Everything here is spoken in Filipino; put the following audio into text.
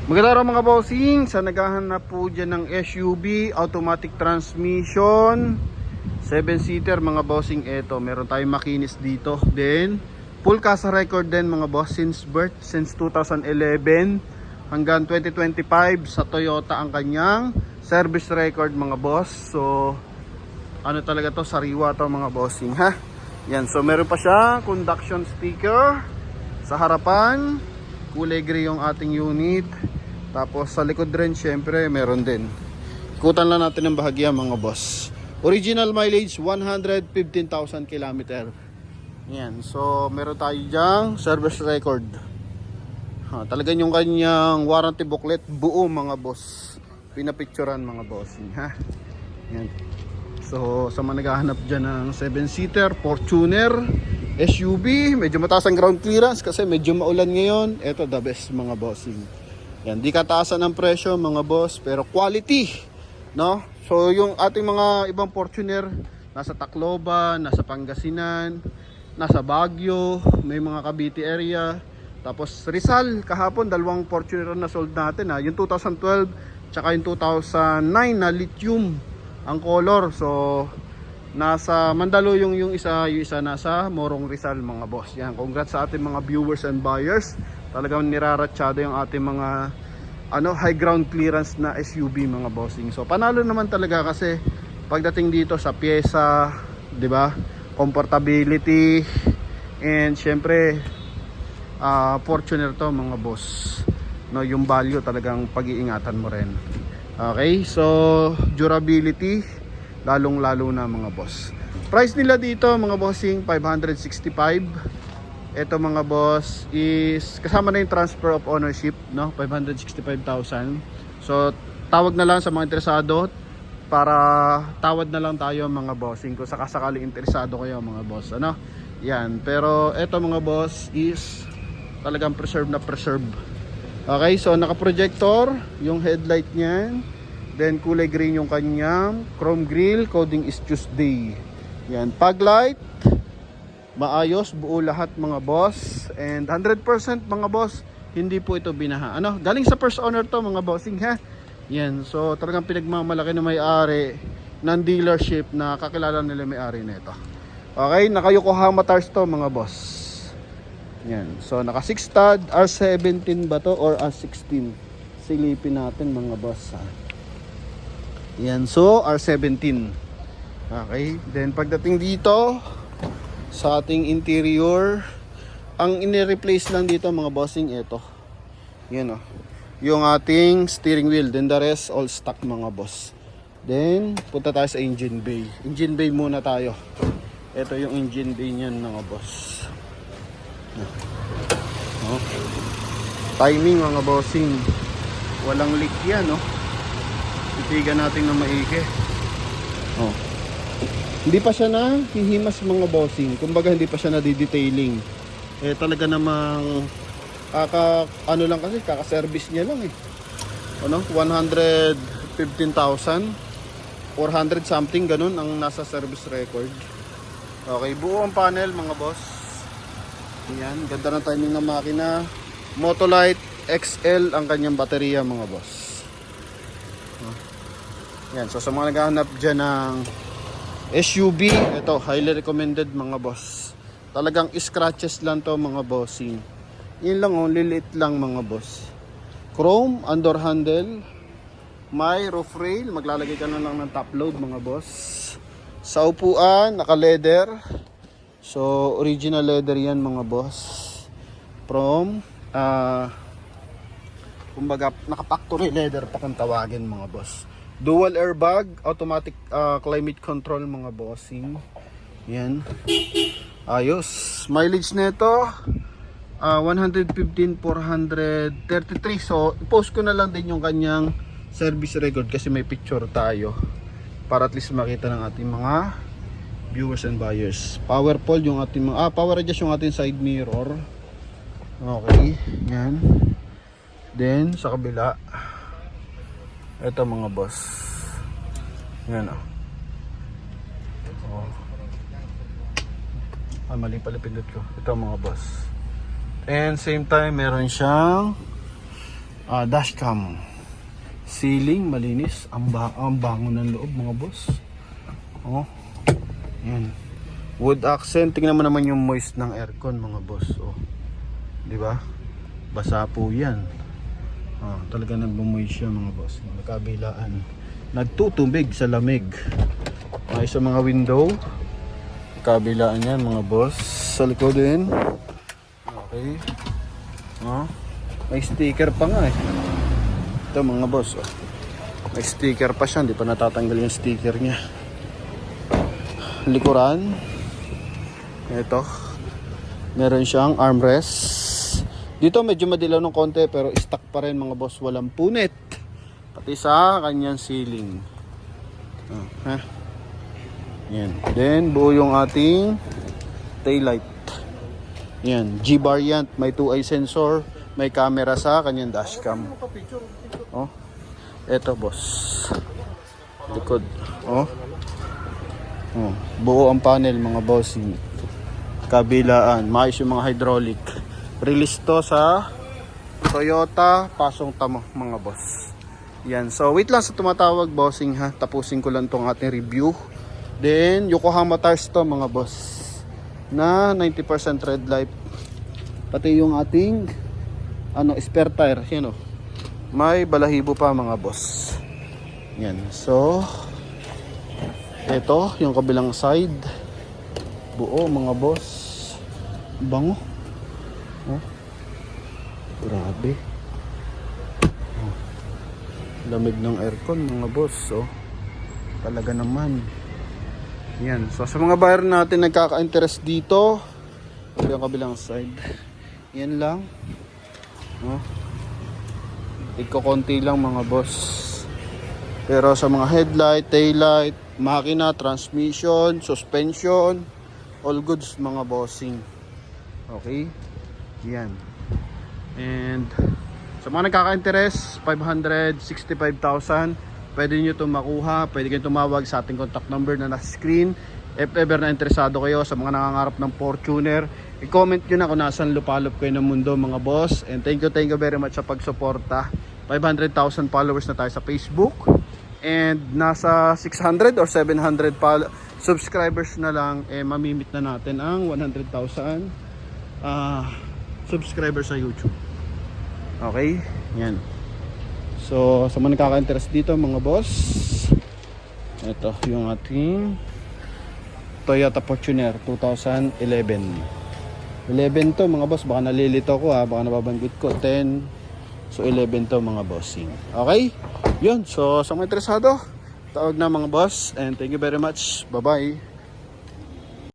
Magandang araw mga bossing. Sa naghahanap po dyan ng SUV, automatic transmission, 7-seater mga bossing, eto meron tayong makinis dito. Then full casa record din mga boss, since birth, since 2011 hanggang 2025 sa Toyota ang kanyang service record mga boss. So ano talaga to, sariwa to mga bossing ha. Yan, so meron pa siya conduction sticker sa harapan, kulay gray yung ating unit. Tapos sa likod rin syempre meron din. Ikutan lang natin ng bahagya mga boss. Original mileage 115,000 km. Yan, so meron tayo dyang service record. Talagang yung kanyang warranty booklet buo mga boss, pinapicturan mga bossing ha. Yan. So sa mga naghahanap dyan ng 7-seater Fortuner SUV, medyo mataas ang ground clearance kasi medyo maulan ngayon. Ito the best mga bossing. Yan, di kataasan ng presyo mga boss, pero quality, no? So yung ating mga ibang Fortuner nasa Tacloban, nasa Pangasinan, nasa Baguio, may mga Cavite area. Tapos Rizal, kahapon dalawang Fortuner na sold natin ha. Yung 2012 tsaka yung 2009 na lithium ang color. So nasa Mandaluyong yung isa nasa Morong Rizal mga boss. Yan, congrats sa ating mga viewers and buyers. Talagang niraratsyado yung ating mga high ground clearance na SUV mga bossing. So panalo naman talaga kasi pagdating dito sa pyesa, 'di ba? Comfortability and syempre Fortuner to mga boss. No, yung value talagang pag-iingatan mo rin. Okay? So durability lalong-lalo na mga boss. Price nila dito mga bossing 565. Ito mga boss is kasama na yung transfer of ownership, no? 565,000. So tawag na lang sa mga interesado, para tawad na lang tayo mga bossing kung sakasakaling interesado kayo mga boss, ano? Yan, pero ito mga boss is talagang preserve na preserve. Okay, so naka-projector yung headlight niyan. Then kulay green yung kanyang chrome grille, coding is Tuesday. Yan, fog light maayos, buo lahat mga boss. And 100% mga boss, hindi po ito binaha. Galing sa first owner to mga bossing ha. Yan, so talagang pinagmamalaki na may-ari ng dealership na kakilala nila may-ari nito. Okay, naka Yokohama tires to mga boss. Yan, so naka 6 stud, R17 ba to or R16? Silipin natin mga boss ha. Yan, so R17. Okay, then pagdating dito sa ating interior, ang ini-replace lang dito mga bossing ito. Yan yung ating steering wheel, then the rest all stock mga boss. Then punta tayo sa engine bay. Engine bay muna tayo. Ito yung engine bay niyan mga boss. Timing mga bossing, walang leak yan titigan natin na maigi. Hindi pa siya na hihimas mga bossing. Kumbaga hindi pa siya na di-detailing. Talaga namang lang kasi kaka-service niya lang 115,000 400 something ganun ang nasa service record. Okay, buo ang panel mga boss. Yan, ganda ng timing ng makina. Motolite XL ang kanyang baterya mga boss. Yan, so sa mga naghahanap dyan ng SUV, ito highly recommended mga boss. Talagang scratches lang to mga bossing. Yun lang liliit lang mga boss. Chrome under handle, may roof rail, maglalagay ka na lang ng top load mga boss. Sa upuan naka leather. So original leather yan mga boss. From kumbaga naka factory leather pa kung tawagin mga boss. Dual airbag, automatic climate control mga bossing. Yan. Ayos. Mileage nito 115,433. So i-post ko na lang din yung kanyang service record kasi may picture tayo para at least makita ng ating mga viewers and buyers. Power pole yung ating mga power adjust yung ating side mirror. Okay, yan. Then sa kabila ito mga boss. Yan mali pala pindot ko. Ito mga boss. And same time meron siyang Dashcam. Ceiling, malinis. Ang bango ng loob mga boss. Oh. Yan. Wood accent. Tingnan mo naman yung moist ng aircon mga boss. Oh. Di ba? Basa po yan. Talaga nagbumoist siya mga boss. Nagkabilaan. Nagtutubig sa lamig. May sa mga window. Kabilaan yan mga boss. Sa likod din. Okay. May sticker pa nga eh. Ito mga boss. May sticker pa siya. Hindi pa natatanggal yung sticker niya. Likuran. Ito. Meron siyang armrest. Dito medyo madilaw ng konti pero stock pa rin mga boss. Walang punit. Pati sa kanyang ceiling. Yan. Then buo yung ating taillight. Yan. G-variant. May 2-eye sensor. May camera sa kanyang dashcam. Oh. Ito boss. Likod. Oh. Buo ang panel mga bossing. Kabilaan. Maayos yung mga hydraulic. Release to sa Toyota Pasong Tamo mga boss. Yan. So wait lang sa tumatawag bossing ha. Tapusin ko lang tong ating review. Then Yokohama tires to mga boss. Na 90% red light. Pati yung ating spare tire. Yan o. May balahibo pa mga boss. Yan. So ito yung kabilang side. Buo mga boss. Bango. Grabe. Lamig ng aircon mga boss. Talaga naman. Yan. So sa mga buyer natin nagkaka-interest dito, yung kabilang side. Yan lang. Iko-konti lang mga boss. Pero sa mga headlight, taillight, makina, transmission, suspension, all goods mga bossing. Okay? Yan. And sa mga nagkaka-interest, 565,000. Pwede nyo itong makuha. Pwede kayo tumawag sa ating contact number na nasa screen. If ever na interesado kayo sa mga nangangarap ng Fortuner, i-comment nyo na kung nasan lupalop kayo ng mundo mga boss. And thank you very much sa pagsuporta. 500,000 followers na tayo sa Facebook. And nasa 600 or 700 subscribers na lang, mamimit na natin ang 100,000 subscribers sa YouTube. Okay? Yan. So, sa mga nakaka-interest dito mga boss, ito yung ating Toyota Fortuner 2011. 11 to mga boss, baka nalilito ko baka nababanggit ko 10. So 11 to mga bossing. Okay? Yun. So sa mga interesado, tawag na mga boss, and thank you very much. Bye bye.